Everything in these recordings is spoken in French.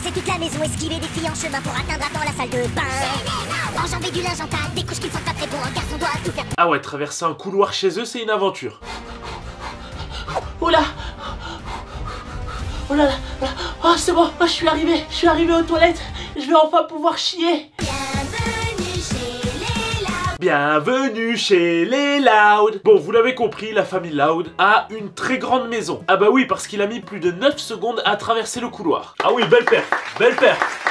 traverser toute la maison, esquiver des filles en chemin pour atteindre à temps la salle de bain. Enjamber du linge en tas, des couches qui ne sont pas très bons, un garçon doit tout faire. Ah ouais, traverser un couloir chez eux, c'est une aventure. Oh là! Oh là là! Oh, c'est bon, oh, je suis arrivé aux toilettes. Je vais enfin pouvoir chier. Bienvenue chez les Loud. Bon, vous l'avez compris, la famille Loud a une très grande maison. Ah bah oui, parce qu'il a mis plus de 9 secondes à traverser le couloir. Ah oui, belle perf, belle perf.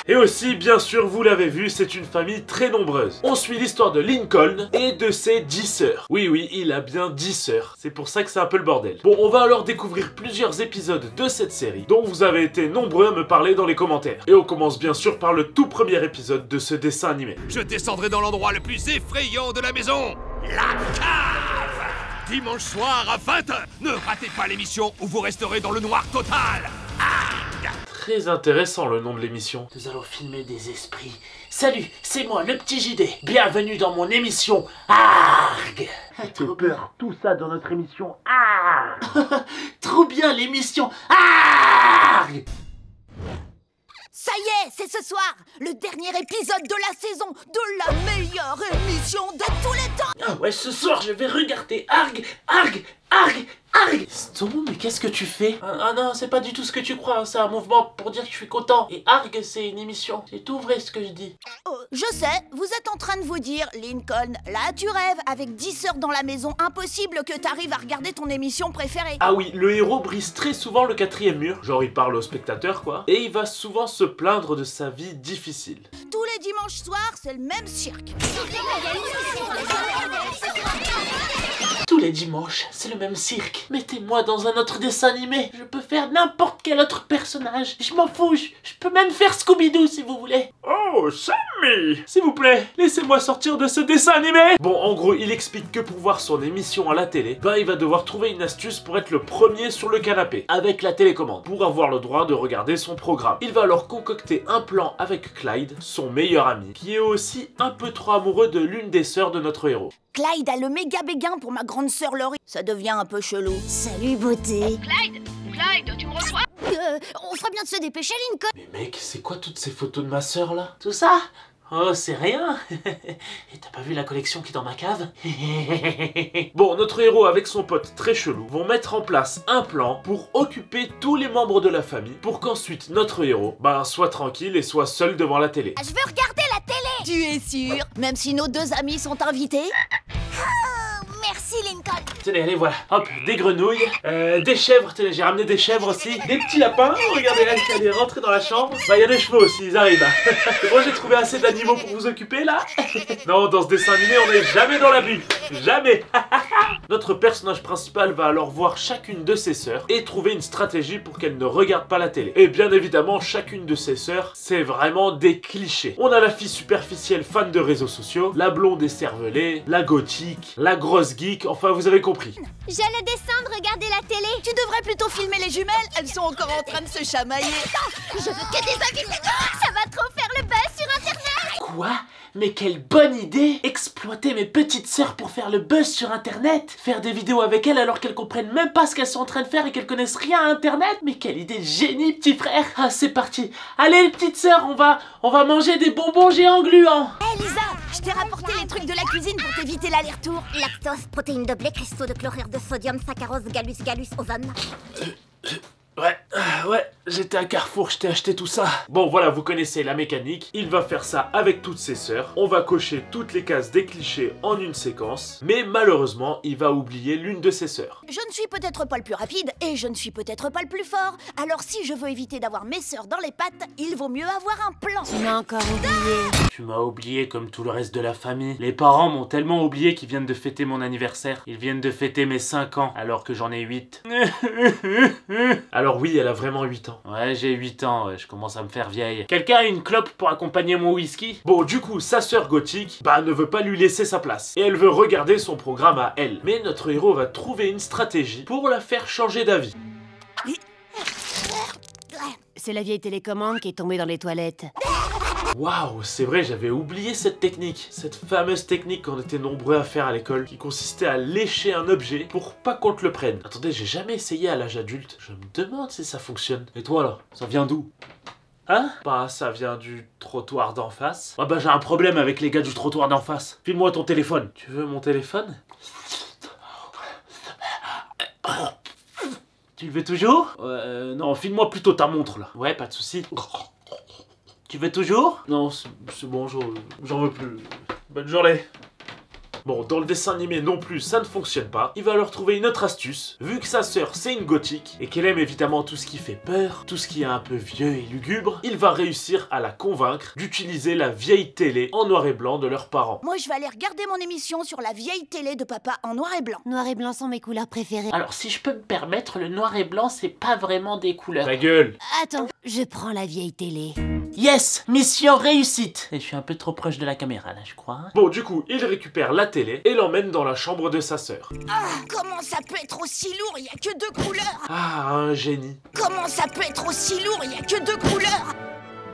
Et aussi, bien sûr, vous l'avez vu, c'est une famille très nombreuse. On suit l'histoire de Lincoln et de ses 10 sœurs. Oui, oui, il a bien 10 sœurs. C'est pour ça que c'est un peu le bordel. Bon, on va alors découvrir plusieurs épisodes de cette série, dont vous avez été nombreux à me parler dans les commentaires. Et on commence bien sûr par le tout premier épisode de ce dessin animé. Je descendrai dans l'endroit le plus effrayant de la maison, la cave. Dimanche soir à 20h. Ne ratez pas l'émission ou vous resterez dans le noir total. Très intéressant le nom de l'émission. Nous allons filmer des esprits. Salut, c'est moi, le petit JD. Bienvenue dans mon émission ARG. Trop peur. Tout ça dans notre émission ARG. Trop bien l'émission ARG. Ça y est, c'est ce soir, le dernier épisode de la saison de la meilleure émission de tous les temps. Ah ouais, ce soir, je vais regarder ARG, ARG, ARG, ARG. Ston, mais qu'est-ce que tu fais? Ah non, c'est pas du tout ce que tu crois, hein. C'est un mouvement pour dire que je suis content. Et ARG, c'est une émission. C'est tout vrai ce que je dis. Oh, je sais, vous êtes en train de vous dire, Lincoln, là tu rêves, avec 10 sœurs dans la maison, impossible que t'arrives à regarder ton émission préférée. Ah oui, le héros brise très souvent le 4e mur, genre il parle au spectateur quoi, et il va souvent se plaindre de sa vie difficile. Tous les dimanches soirs, c'est le même cirque. Tous les dimanches, c'est le même cirque. Mettez-moi dans un autre dessin animé. Je peux faire n'importe quel autre personnage. Je m'en fous. Je peux même faire Scooby-Doo si vous voulez. Oh, Sammy! S'il vous plaît, laissez-moi sortir de ce dessin animé! Bon, en gros, il explique que pour voir son émission à la télé, ben il va devoir trouver une astuce pour être le premier sur le canapé, avec la télécommande, pour avoir le droit de regarder son programme. Il va alors concocter un plan avec Clyde, son meilleur ami, qui est aussi un peu trop amoureux de l'une des sœurs de notre héros. Clyde a le méga béguin pour ma grande sœur Laurie. Ça devient un peu chelou. Salut beauté. Clyde, tu me reçois? On ferait bien de se dépêcher, Lincoln. Mais mec, c'est quoi toutes ces photos de ma sœur là? Tout ça? Oh, c'est rien. Et t'as pas vu la collection qui est dans ma cave? Bon, notre héros avec son pote très chelou vont mettre en place un plan pour occuper tous les membres de la famille pour qu'ensuite notre héros, ben, soit tranquille et soit seul devant la télé. Je veux regarder la télé. Tu es sûr? Même si nos deux amis sont invités? Oh, merci, Lincoln. Tenez, allez, voilà. Hop, des grenouilles, des chèvres, tenez, j'ai ramené des chèvres aussi, des petits lapins, regardez là, elle est rentrée dans la chambre. Bah, il y a des chevaux aussi, ils arrivent. C'est bon, j'ai trouvé assez d'animaux pour vous occuper, là. Non, dans ce dessin animé, on n'est jamais dans l'abus. Jamais. Notre personnage principal va alors voir chacune de ses sœurs et trouver une stratégie pour qu'elles ne regardent pas la télé. Et bien évidemment, chacune de ses sœurs, c'est vraiment des clichés. On a la fille superficielle fan de réseaux sociaux, la blonde écervelée, la gothique, la grosse geek, enfin vous avez compris. J'allais descendre regarder la télé. Tu devrais plutôt filmer les jumelles. Elles sont encore en train de se chamailler. Je veux que des invités. Ça va trop faire le buzz sur Internet. Quoi? Mais quelle bonne idée! Exploiter mes petites sœurs pour faire le buzz sur Internet! Faire des vidéos avec elles alors qu'elles comprennent même pas ce qu'elles sont en train de faire et qu'elles connaissent rien à Internet! Mais quelle idée de génie, petit frère! Ah, c'est parti! Allez, les petites sœurs, on va manger des bonbons géants gluants! Hé, Lisa, je t'ai rapporté les trucs de la cuisine pour t'éviter l'aller-retour. Lactose, protéines de blé, cristaux de chlorure de sodium, saccharose, gallus, ozone. Ouais, j'étais à Carrefour, je t'ai acheté tout ça. Bon voilà, vous connaissez la mécanique. Il va faire ça avec toutes ses sœurs. On va cocher toutes les cases des clichés en une séquence. Mais malheureusement, il va oublier l'une de ses sœurs. Je ne suis peut-être pas le plus rapide et je ne suis peut-être pas le plus fort. Alors si je veux éviter d'avoir mes sœurs dans les pattes, il vaut mieux avoir un plan. Tu m'as encore oublié. Tu m'as oublié comme tout le reste de la famille. Les parents m'ont tellement oublié qu'ils viennent de fêter mon anniversaire. Ils viennent de fêter mes 5 ans alors que j'en ai 8. Alors oui, elle a vraiment 8 ans. Ouais, j'ai 8 ans, ouais, je commence à me faire vieille. Quelqu'un a une clope pour accompagner mon whisky? Bon, du coup, sa sœur gothique, bah, ne veut pas lui laisser sa place. Et elle veut regarder son programme à elle. Mais notre héros va trouver une stratégie pour la faire changer d'avis. C'est la vieille télécommande qui est tombée dans les toilettes. Waouh, c'est vrai, j'avais oublié cette technique. Cette fameuse technique qu'on était nombreux à faire à l'école, qui consistait à lécher un objet pour pas qu'on te le prenne. Attendez, j'ai jamais essayé à l'âge adulte. Je me demande si ça fonctionne. Et toi là, ça vient d'où? Hein? Bah ça vient du trottoir d'en face. Ah bah j'ai un problème avec les gars du trottoir d'en face. File-moi ton téléphone. Tu veux mon téléphone? Tu le veux toujours? Non, file-moi plutôt ta montre là. Ouais, pas de soucis. Tu veux toujours? Non, c'est bon, j'en veux plus. Bonne journée. Bon, dans le dessin animé non plus, ça ne fonctionne pas. Il va leur trouver une autre astuce. Vu que sa sœur, c'est une gothique, et qu'elle aime évidemment tout ce qui fait peur, tout ce qui est un peu vieux et lugubre, il va réussir à la convaincre d'utiliser la vieille télé en noir et blanc de leurs parents. Moi, je vais aller regarder mon émission sur la vieille télé de papa en noir et blanc. Noir et blanc sont mes couleurs préférées. Alors si je peux me permettre, le noir et blanc c'est pas vraiment des couleurs. Ta gueule! Attends, je prends la vieille télé. Yes, mission réussite. Et je suis un peu trop proche de la caméra là, je crois. Bon, du coup, il récupère la télé et l'emmène dans la chambre de sa sœur. Ah, comment ça peut être aussi lourd? Il y a que 2 couleurs. Ah, un génie. Comment ça peut être aussi lourd? Il y a que 2 couleurs.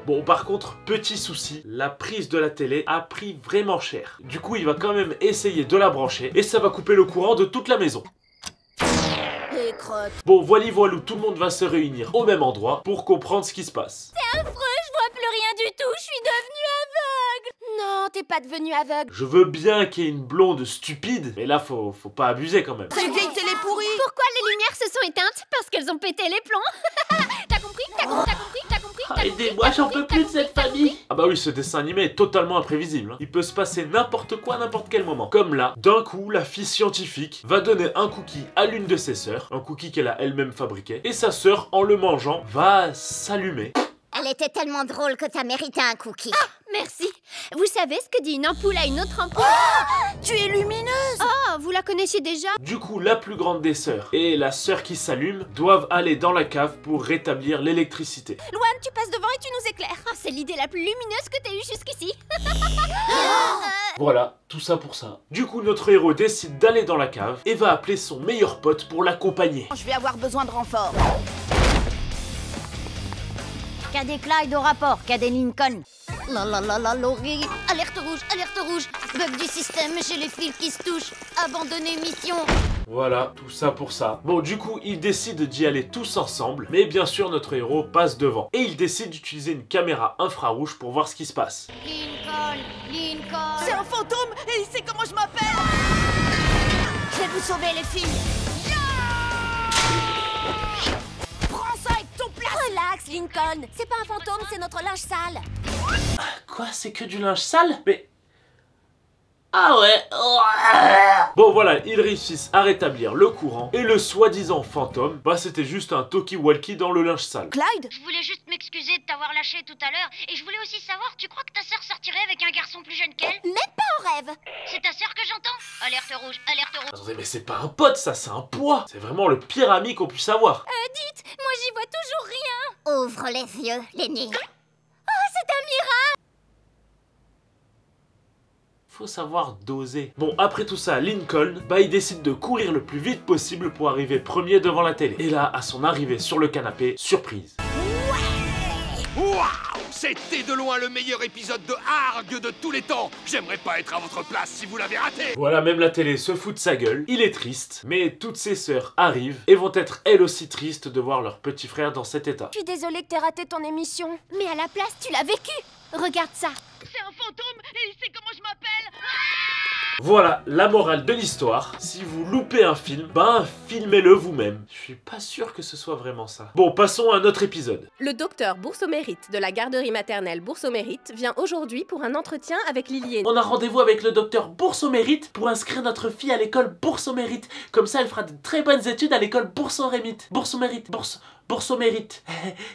Bon, par contre, petit souci, la prise de la télé a pris vraiment cher. Du coup, il va quand même essayer de la brancher et ça va couper le courant de toute la maison. Et crotte. Bon, voilou, tout le monde va se réunir au même endroit pour comprendre ce qui se passe. C'est affreux, je vois plus rien du tout, je suis devenue aveugle. Non, t'es pas devenue aveugle. Je veux bien qu'il y ait une blonde stupide, mais là, faut pas abuser quand même. C'est une vieille télé pourrie. Pourquoi les lumières se sont éteintes? Parce qu'elles ont pété les plombs. T'as compris? T'as compris? Aidez-moi, j'en peux plus de cette famille. Ah bah oui, ce dessin animé est totalement imprévisible. Il peut se passer n'importe quoi à n'importe quel moment. Comme là, d'un coup, la fille scientifique va donner un cookie à l'une de ses sœurs, un cookie qu'elle a elle-même fabriqué, et sa sœur, en le mangeant, va s'allumer. Elle était tellement drôle que t'as mérité un cookie. Ah, merci. Vous savez ce que dit une ampoule à une autre ampoule? Tu es lumineuse. Oh, vous la connaissiez déjà? Du coup, la plus grande des sœurs et la sœur qui s'allume doivent aller dans la cave pour rétablir l'électricité. Louane, tu passes devant et tu nous éclaires. Oh, c'est l'idée la plus lumineuse que t'aies eue jusqu'ici. Voilà, tout ça pour ça. Du coup, notre héros décide d'aller dans la cave et va appeler son meilleur pote pour l'accompagner. Je vais avoir besoin de renfort. Cadet Clyde au rapport, cadet Lincoln. Laurie. Alerte rouge. Bug du système, j'ai les fils qui se touchent. Abandonner mission. Voilà, tout ça pour ça. Bon, du coup, ils décident d'y aller tous ensemble, mais bien sûr, notre héros passe devant. Et il décide d'utiliser une caméra infrarouge pour voir ce qui se passe. Lincoln. C'est un fantôme et il sait comment je m'appelle. Je vais vous sauver les filles. Prends ça avec ton place. Relax, Lincoln. C'est pas un fantôme, c'est notre linge sale. Quoi, c'est que du linge sale? Mais... Ah ouais. Bon voilà, ils réussissent à rétablir le courant et le soi-disant fantôme, bah c'était juste un talkie-walkie dans le linge sale. Clyde? Je voulais juste m'excuser de t'avoir lâché tout à l'heure et je voulais aussi savoir, tu crois que ta sœur sortirait avec un garçon plus jeune qu'elle? Même pas en rêve. C'est ta sœur que j'entends? Alerte rouge, alerte rouge. Attendez, mais c'est pas un pote ça, c'est un poids. C'est vraiment le pire ami qu'on puisse avoir. Dites, moi j'y vois toujours rien. Ouvre les yeux, Lenny. Oh, c'est un miracle. Faut savoir doser. Bon, après tout ça, Lincoln, bah il décide de courir le plus vite possible pour arriver premier devant la télé. Et là, à son arrivée sur le canapé, surprise. Waouh! C'était de loin le meilleur épisode de Argue de tous les temps. J'aimerais pas être à votre place si vous l'avez raté. Voilà, même la télé se fout de sa gueule. Il est triste, mais toutes ses sœurs arrivent et vont être elles aussi tristes de voir leur petit frère dans cet état. Je suis désolée que t'aies raté ton émission. Mais à la place, tu l'as vécu. Regarde ça. C'est un fantôme et il sait comment je m'appelle. Voilà la morale de l'histoire. Si vous loupez un film, ben filmez-le vous-même. Je suis pas sûr que ce soit vraiment ça. Bon, passons à un autre épisode. Le docteur Bourse au Mérite de la garderie maternelle Bourse au Mérite vient aujourd'hui pour un entretien avec Lily. On a rendez-vous avec le docteur Bourse au Mérite pour inscrire notre fille à l'école Bourse au Mérite. Comme ça, elle fera de très bonnes études à l'école Bourse au Mérite. Bourse au Mérite, Bourse au Mérite.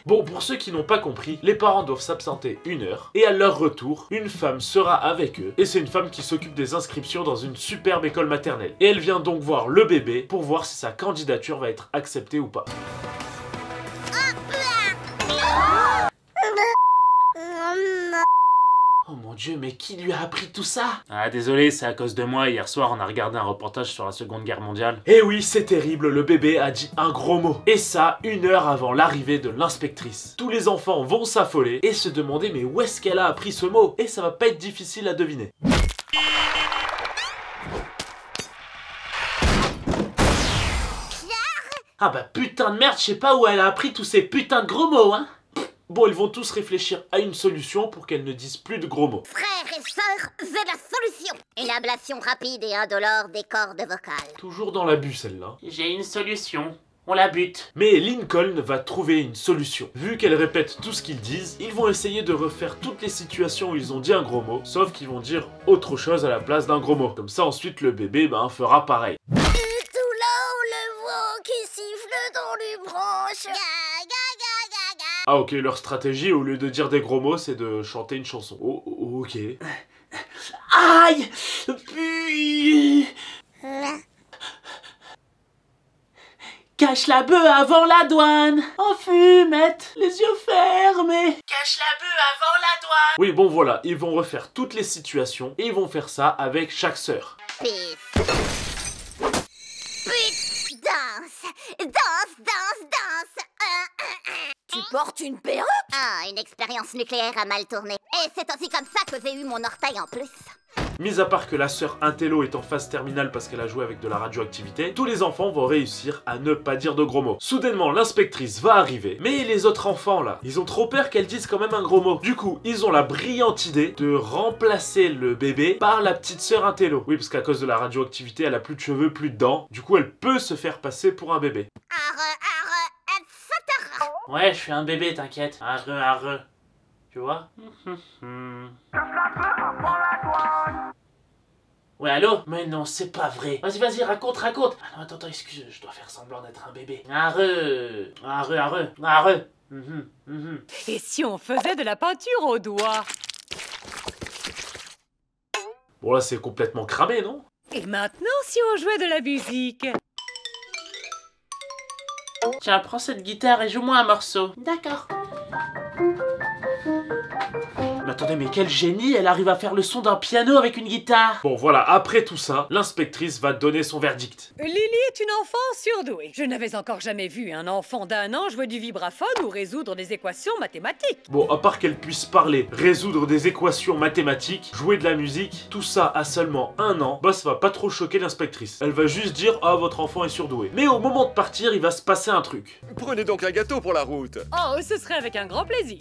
Bon, pour ceux qui n'ont pas compris, les parents doivent s'absenter 1 heure et à leur retour, une femme sera avec eux et c'est une femme qui s'occupe des inscriptions dans une superbe école maternelle. Et elle vient donc voir le bébé pour voir si sa candidature va être acceptée ou pas. Oh mon Dieu, mais qui lui a appris tout ça? Ah désolé, c'est à cause de moi, hier soir on a regardé un reportage sur la Seconde Guerre mondiale. Eh oui, c'est terrible, le bébé a dit un gros mot. Et ça, 1 heure avant l'arrivée de l'inspectrice. Tous les enfants vont s'affoler et se demander mais où est-ce qu'elle a appris ce mot? Et ça va pas être difficile à deviner. Ah bah putain de merde, je sais pas où elle a appris tous ces putains de gros mots, hein. Bon, ils vont tous réfléchir à une solution pour qu'elle ne dise plus de gros mots. Frères et sœurs, j'ai la solution. Une ablation rapide et indolore des cordes vocales. Toujours dans l'abus celle-là. J'ai une solution. On la bute. Mais Lincoln va trouver une solution. Vu qu'elle répète tout ce qu'ils disent, ils vont essayer de refaire toutes les situations où ils ont dit un gros mot, sauf qu'ils vont dire autre chose à la place d'un gros mot. Comme ça, ensuite, le bébé fera pareil. Tout là-haut, le vent qui siffle dans les branches. Ah ok, leur stratégie, au lieu de dire des gros mots, c'est de chanter une chanson. Oh, ok. Aïe! Puis... Cache la bœuf avant la douane. En fumette, les yeux fermés. Cache la bœuf avant la douane. Oui, bon voilà, ils vont refaire toutes les situations et ils vont faire ça avec chaque sœur. Peace. Danse, danse, danse, danse. Tu portes une perruque? Ah, une expérience nucléaire a mal tourné. Et c'est aussi comme ça que j'ai eu mon orteil en plus. Mis à part que la sœur Intello est en phase terminale parce qu'elle a joué avec de la radioactivité, tous les enfants vont réussir à ne pas dire de gros mots. Soudainement, l'inspectrice va arriver, mais les autres enfants là, ils ont trop peur qu'elle dise quand même un gros mot. Du coup, ils ont la brillante idée de remplacer le bébé par la petite sœur Intello. Oui, parce qu'à cause de la radioactivité, elle a plus de cheveux, plus de dents. Du coup, elle peut se faire passer pour un bébé. Etc. Ouais, je suis un bébé, t'inquiète. Arre. Tu vois? Ouais, allô? Mais non, c'est pas vrai. Vas-y, raconte. Ah non, attends, excuse, je dois faire semblant d'être un bébé. Arre. Et si on faisait de la peinture aux doigts? Bon là, c'est complètement cramé, non? Et maintenant, si on jouait de la musique? Tiens, prends cette guitare et joue-moi un morceau. D'accord. Mais attendez, mais quel génie! Elle arrive à faire le son d'un piano avec une guitare! Bon voilà, après tout ça, l'inspectrice va donner son verdict. Lily est une enfant surdouée. Je n'avais encore jamais vu un enfant d'1 an jouer du vibraphone ou résoudre des équations mathématiques. Bon, à part qu'elle puisse parler, résoudre des équations mathématiques, jouer de la musique, tout ça à seulement 1 an, ça va pas trop choquer l'inspectrice. Elle va juste dire « Ah, votre enfant est surdoué ». Mais au moment de partir, il va se passer un truc. Prenez donc un gâteau pour la route. Oh, ce serait avec un grand plaisir.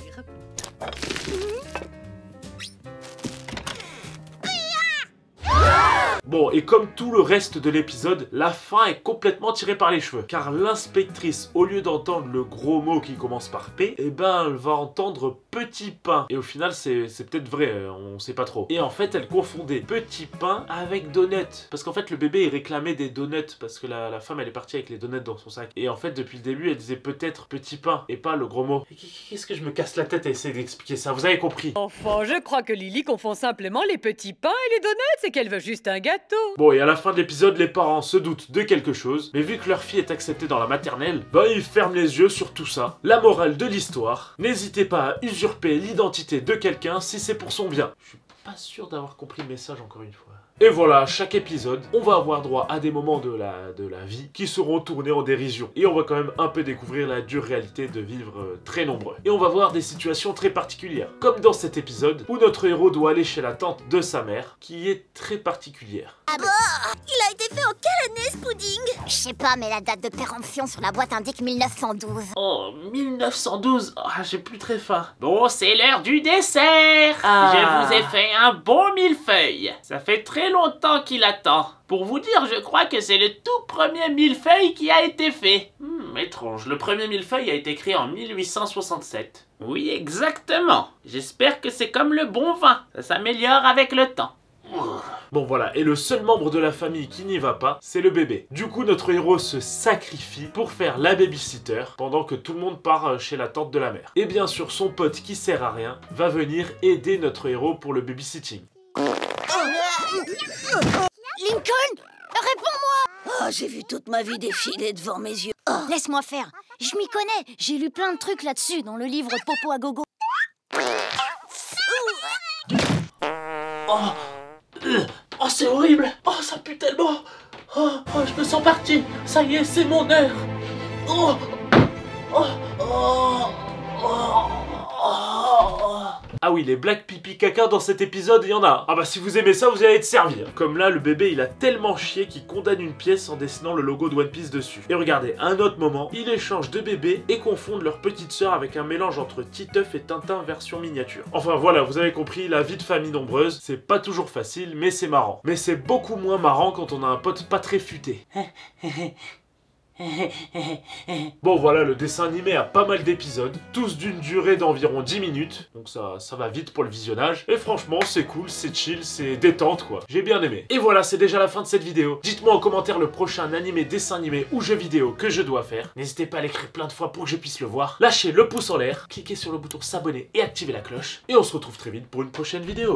Bon, et comme tout le reste de l'épisode, la fin est complètement tirée par les cheveux. Car l'inspectrice, au lieu d'entendre le gros mot qui commence par P, elle va entendre petit pain. Et au final, c'est peut-être vrai, on sait pas trop. Et en fait, elle confondait petit pain avec donut. Parce qu'en fait, le bébé, il réclamait des donuts. Parce que la femme, elle est partie avec les donuts dans son sac. Et en fait, depuis le début, elle disait peut-être petit pain et pas le gros mot. Qu'est-ce que je me casse la tête à essayer d'expliquer ça? Vous avez compris? Enfant, je crois que Lily confond simplement les petits pains et les donuts et qu'elle veut juste un gâteau. Bon, et à la fin de l'épisode, les parents se doutent de quelque chose, mais vu que leur fille est acceptée dans la maternelle, ils ferment les yeux sur tout ça. La morale de l'histoire, n'hésitez pas à usurper l'identité de quelqu'un si c'est pour son bien. Je suis pas sûr d'avoir compris le message encore une fois. Et voilà, chaque épisode, on va avoir droit à des moments de la vie qui seront tournés en dérision. Et on va quand même un peu découvrir la dure réalité de vivre très nombreux. Et on va voir des situations très particulières. Comme dans cet épisode, où notre héros doit aller chez la tante de sa mère, qui est très particulière. Ah bon? Il a été fait en quelle année ce pudding? Je sais pas, mais la date de péremption sur la boîte indique 1912. Oh, 1912. Ah, j'ai plus très faim. Bon, c'est l'heure du dessert. Je vous ai fait un bon millefeuille. Ça fait très longtemps qu'il attend. Pour vous dire, je crois que c'est le tout premier millefeuille qui a été fait. Étrange, le premier millefeuille a été créé en 1867. Oui, exactement. J'espère que c'est comme le bon vin. Ça s'améliore avec le temps. Bon voilà, et le seul membre de la famille qui n'y va pas, c'est le bébé. Du coup, notre héros se sacrifie pour faire la babysitter pendant que tout le monde part chez la tante de la mère. Et bien sûr, son pote qui sert à rien va venir aider notre héros pour le babysitting. Lincoln, réponds-moi! Oh, j'ai vu toute ma vie défiler devant mes yeux. Oh. Laisse-moi faire. Je m'y connais. J'ai lu plein de trucs là-dessus dans le livre Popo à gogo. Oh, c'est horrible. Oh, ça pue tellement. Oh, je me sens parti. Ça y est, c'est mon heure. Oh, oh, oh, oh, oh. Ah oui, les blagues pipi caca dans cet épisode, il y en a. Ah bah si vous aimez ça, vous allez être servi. Comme là, le bébé, il a tellement chié qu'il condamne une pièce en dessinant le logo de One Piece dessus. Et regardez, à un autre moment, il échange deux bébés et confondent leur petite sœur avec un mélange entre Titeuf et Tintin version miniature. Enfin voilà, vous avez compris, la vie de famille nombreuse, c'est pas toujours facile, mais c'est marrant. Mais c'est beaucoup moins marrant quand on a un pote pas très futé. Bon voilà, le dessin animé a pas mal d'épisodes, tous d'une durée d'environ 10 minutes, donc ça va vite pour le visionnage, et franchement c'est cool, c'est chill, c'est détente quoi, j'ai bien aimé. Et voilà, c'est déjà la fin de cette vidéo. Dites-moi en commentaire le prochain animé, dessin animé ou jeu vidéo que je dois faire, n'hésitez pas à l'écrire plein de fois pour que je puisse le voir, lâchez le pouce en l'air, cliquez sur le bouton s'abonner et activez la cloche, et on se retrouve très vite pour une prochaine vidéo.